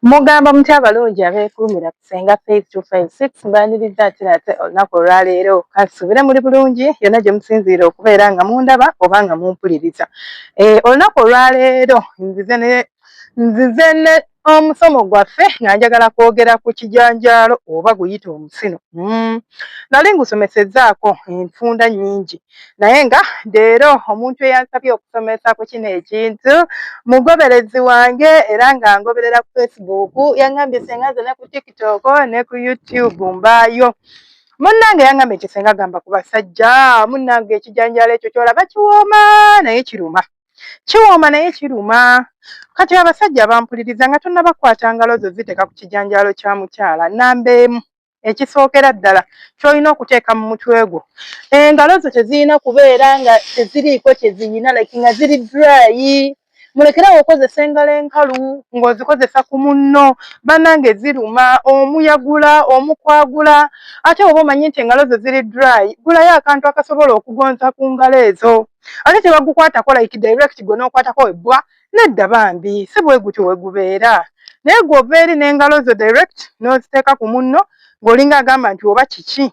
Mugamba mutya abalungi abeekuumira kusenga Faith 256 mbaniriza ati nate olunaku olwaleero kasuubire muli bulungi yonna gye musinziira okubeera nga mundaba oba nga mumpuliriza. Olunaku olwaleero nzize ne omusomo gwaffe nga njagala kwogera ku kijanjaalo oba guyita omusino. Nali ngusomesezzaako enfunda nnyingi naye nga leero omuntu eyansabye okusomesa ku kino ekintu mugoberezi wange era nga ngoberera ku Facebook yangambye senga nze ne ku TikTok ne ku YouTube mbaayo. Munnange yangambye nti senga gamba ku basajja munnange ekijanjaalo ekyo kyolaba kiwooma naye kiruma. Kiwooma naye kiruma. Kati abasajja bampuliriza nga tonnabakwata ngalo zo ziteeka ku kijanjaalo kya mukyala nnamba emu. Ekisookera ddala ky'olina okuteeka mu mutwe gwo engalo zo tezirina kubeera nga teziriiko kye ziyina like nga ziri dry. Mulekerawo okozesa engalo enkalu ng'ozikozesa ku munno bannange ziruma omuyagula omukwagula ate oba omanyi nti engalo zo ziri dry gulayo akantu akasobola okugonza ku ngalo ezo ate tebagukwatako like direct gwe n'okwatako ebbwa nedda bambi si bwe gutyo we gubeera naye gw'ova eri n'engalo zo direct n'oziteeka ku munno ng'olinga agamba nti oba kiki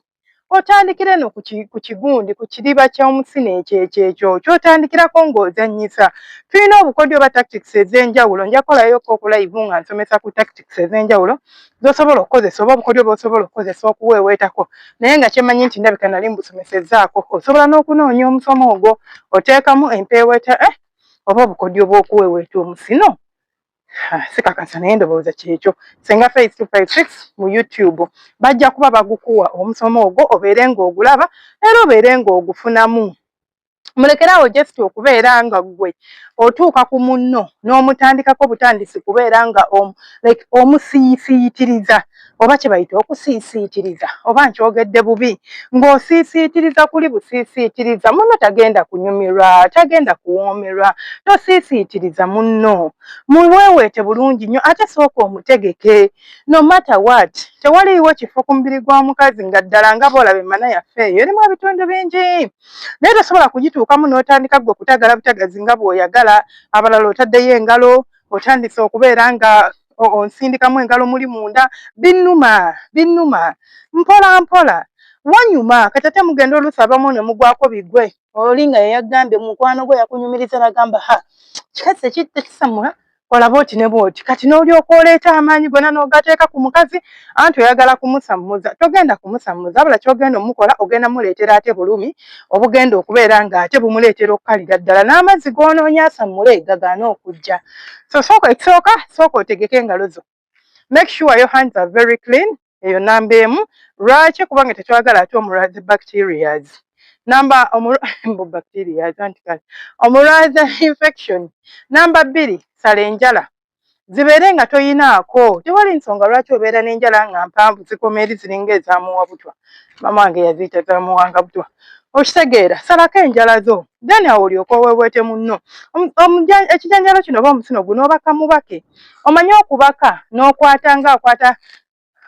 otandikira eno ku kigundi ku kiriba ky'omusino ekyo ky'otandikirako ng'ozannyisa. Tulina obukodyo oba tactics ez'enjawulo nja kukolayooko okulive nga nsomesa ku tactics ez'enjawulo z'osobola okukozesa oba obukodyo bw'osobola okukozesa okuweeweetako naye nga kyemanyi nti ndabika nali mbusomesezzaako osobola n'okunoonya omusomo ogwo oteekamu empeeweeta oba obukodyo bw'okuweeweeta omusino. Sikakasa naye ndowooza kyekyo senga Faith 256 mu YouTube bajja kuba bagukuwa omusomo ogwo obeere ng'ogulaba era obeere ng'ogufunamu. Mulekerawo just okubeera nga gwe otuuka ku munno n'omutandikako butandisi kubeera nga omusiisiitiriza oba kye bayita okusiisiitiriza oba nkyogedde bubi ng'osiisiitiriza kuli busiisiitiriza munno tagenda kunyumirwa tagenda kuwoomerwa tosiisiitiriza munno muweeweete bulungi nnyo ate sooka omutegeke no matter what tewaliiwo kifo ku mubiri gwa mukazi nga ddala nga boolaba emmana yaffe eyo erimu ebitundu bingi naye tosobola kugituukamu n'otandika gwe kutagala butagazi nga bw'oyagala abalala otaddeyo engalo otandise okubeera nga onsindikamu engalo muli munda binnuma mpola mpola wanyuma kati ate mugenda oluusi abamu ne mugwako bigwe oli nga yeyagambye mukwano gwe yakunyumiriza n'agamba kikazi tekisamula olaba oti ne bwoti kati n'olyoka oleeta amaanyi gonna n'ogateeka ku mukazi anti oyagala kumusammuza togenda kumusammuza wabula ky'ogenda omukola ogenda muleetera ate bulumi obugenda okubeera nga ate bumuleetera okukalira ddala n'amazzi g'onoonya asammule gagaana okujja so ekisooka sooka otegeke engalo zo make sure your hands are very clean eyo nnamba emu lwaki kubanga tetwagala ate omulwaza bacterias omulwaza infection namba 2 sala enjala zibeere nga toyinaako tewali nsonga lwaki obeera n'enjala nga mpanvu zikoma eri ziringa ezaamuwa butwa mama wange yaziyita zaamuwanga butwa okitegeera salako enjala zo then awo olyoka oweeweete munno ekijanjalo kino oba omusino guno obaka mubake omanyi okubaka n'okwata ng'akwata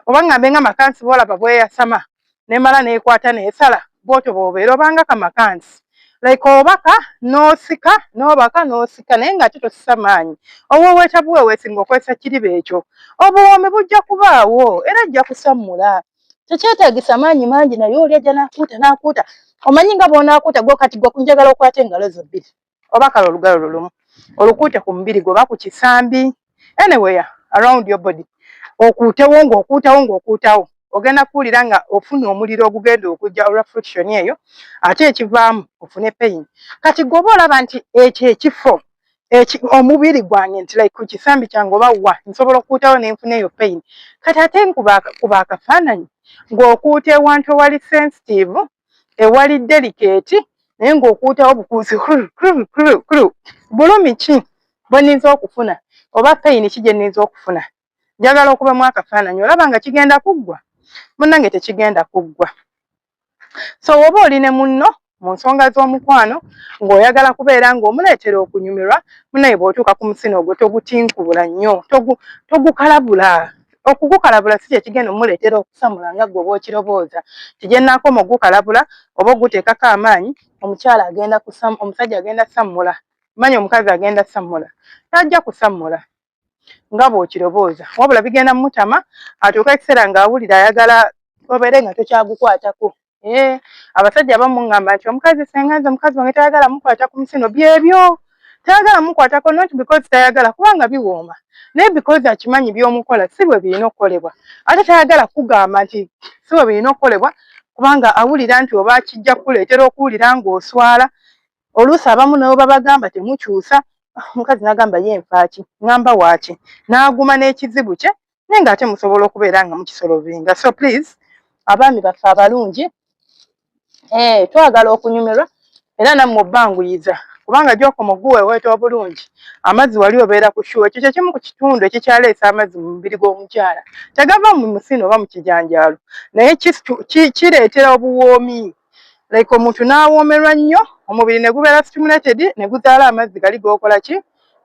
oba ngambe nga makansi boolaba bweyasama nemala neekwata neesala bwotyo bw'obeera obanga kamakansi like obaka n'osika n'obaka n'osika naye ng'ate tosisa maanyi oweeweeta buweeweesi ng'okozesa kiriba ekyo obuwoomi bujja kubaawo era ajja kusammula tekyetaagisa maanyi mangi naye oli ajja n'akuuta omanyi nga bw'onaakuuta gwe kati gwe njagala okwata engalo zo 2 oba kale olugalo lumu olukuute ku mubiri gwe oba ku kisambi anywhere around your body okuutewo ng'okuutawo ogenda kuwulira nga ofuna omuliro ogugenda okujja olwa friction eyo ate ekivaamu ofune pain kati gwe oba olaba nti ekyo ekifo omubiri gwange nti like ku kisambi kyange oba wa nsobola okuutawo n'enfuna eyo pain kati ate kuba akafaananyi ng'okuuta ewantu ewali sensitive ewali delicate naye ng'okuutawo bukuusi bulumi ki bwe nninza okufuna oba pain ki gye nninza okufuna njagala okubamu akafaananyi olaba nga kigenda kuggwa munnange tekigenda kuggwa so oba oli ne munno mu nsonga z'omukwano ng'oyagala kubeera ng'omuleetera okunyumirwa munnaye bw'otuuka ku musino ogwo togutinkubula nnyo togukalabula okugukalabula si kyekigenda omuleetera okusamula nga gwe oba okirowooza kigyennaakoma ogukalabula oba oguteekako amaanyi omusajja agenda sammula manyi omukazi agenda sammula tajja kusammula nga bw'okirobooza wabula bigenda mutama atuuka ekiseera ng'awulira ayagala obeere nga tokyagukwatako. Abasajja abamu ngamba nti omukazi senga nze omukazi wange tayagala mukwata ku musino byebyo tayagala mukwatako not because tayagala kubanga biwooma naye because akimanyi by'omukola si bwe birina okukolebwa ate tayagala kugamba nti si bwe birina okukolebwa kubanga awulira nti oba kijja kukuleetera okuwulira ng'oswala oluusi abamu nabo babagamba temukyusa omukazi n'agamba ye nfaaki ngamba waaki n'aguma n'ekizibu kye naye ng'ate musobola okubeera nga mukisolovinga. So please abaami baffe abalungi twagala okunyumirwa era nammwe obbanguyiza kubanga gy'okoma oguweeweeta obulungi amazzi wali obeera ku shuwa ekyo kyekimu ku kitundu ekikyaleesa amazzi mu mubiri gw'omukyala tegava mu musino oba mu kijanjaalo naye kireetera obuwoomi like omuntu n'awoomerwa nnyo omubiri ne gubeera stimulated ne guzaala amazzi gali g'okola ki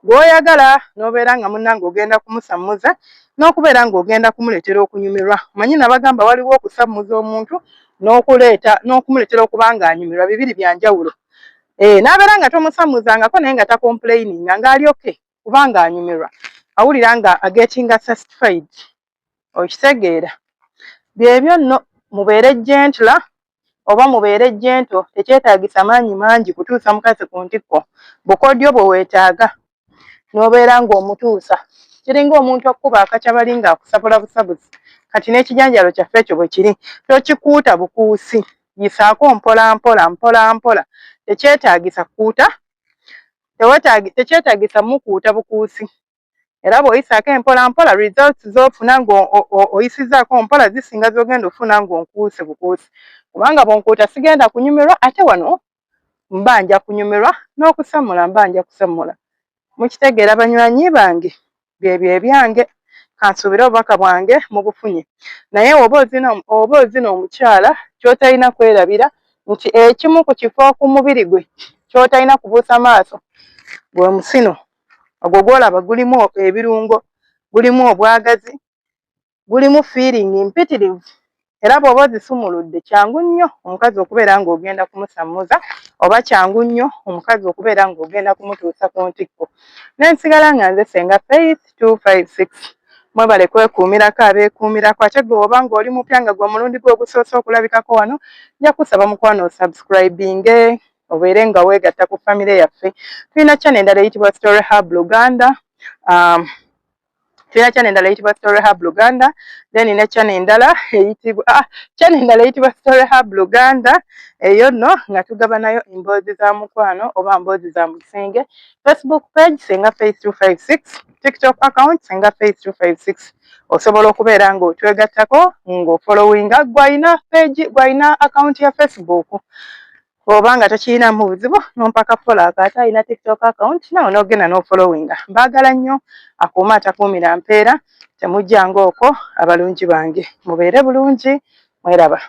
gw'oyagala n'obeera nga munnange ogenda kumusammuza n'okubeera ng'ogenda kumuleetera okunyumirwa. Manyi nabagamba waliwo okusammuza omuntu n'okumuleetera okuba ng'anyumirwa bibiri bya njawulo. N'abeera nga tomusammuzangako naye nga takomplaininga ng'alyoke kubanga anyumirwa awulira nga agetinga satisfied. Okitegeera byebyo nno mubeere gentler oba mubeere gento tekyetaagisa maanyi mangi kutuusa mukazi ku ntikko bukodyo bwe weetaaga n'obeera ng'omutuusa kiringa omuntu okuba akakyabali ng'akusabula busabuzi kati n'ekijanjalo kyaffe ekyo bwe kiri tokikuuta bukuusi yisaako mpola mpola tekyetaagisa kukuuta tekyetaagisa mukuuta bukuusi era bw'oyisaako empola results z'ofuna ng'oyisizaako mpola zisinga z'ogenda ofuna ng'onkuuse bukuusi kubanga bw'onkuuta sigenda kunyumirwa ate wano mbanja kunyumirwa n'okusamula mbanja kusamula. Mukitegeera banywanyi bange byebyo ebyange kansuubire obubaka bwange mubufunye naye oba ozina omukyala ky'otalina kwerabira nti ekimu ku kifo ku mubiri gwe ky'otalina kubuusa maaso gwe musino ogwo gw'olaba gulimu ebirungo gulimu obwagazi gulimu feeling impitirivu era bw'oba ozisumuludde kyangu nnyo omukazi okubeera ng'ogenda kumusammuza oba kyangu nnyo omukazi okubeera ng'ogenda kumutuusa ku ntikko. Nensigala nga nze Ssenga Faith 256 mwebale kwekuumirako abeekuumirako ate gwe oba ng'oli mupya nga gwe mulundi gwe ogusoose okulabikako wano nja kusaba mukwano subscribinge obeere nga weegatta ku famire yaffe. Tulina channel endala eyitibwa Story Hub Luganda then ne channel endala eyitibwa Story Hub Luganda eyo nno nga tugaba nayo emboozi za mukwano oba mboozi za musenge. Facebook page Ssenga Faith 256, TikTok account Ssenga Faith 256 osobola okubeera ng'otwegattako ng'ofollowinga gwalina page gwalina account ya Facebook oba nga tokirinamu buzibu n'ompaka follow ate alina TikTok account nawe n'ogenda n'ofollowinga. Mbaagala nnyo akuuma atakuumira mpeera temujjanga okwo abalungi bange mubeere bulungi mweraba.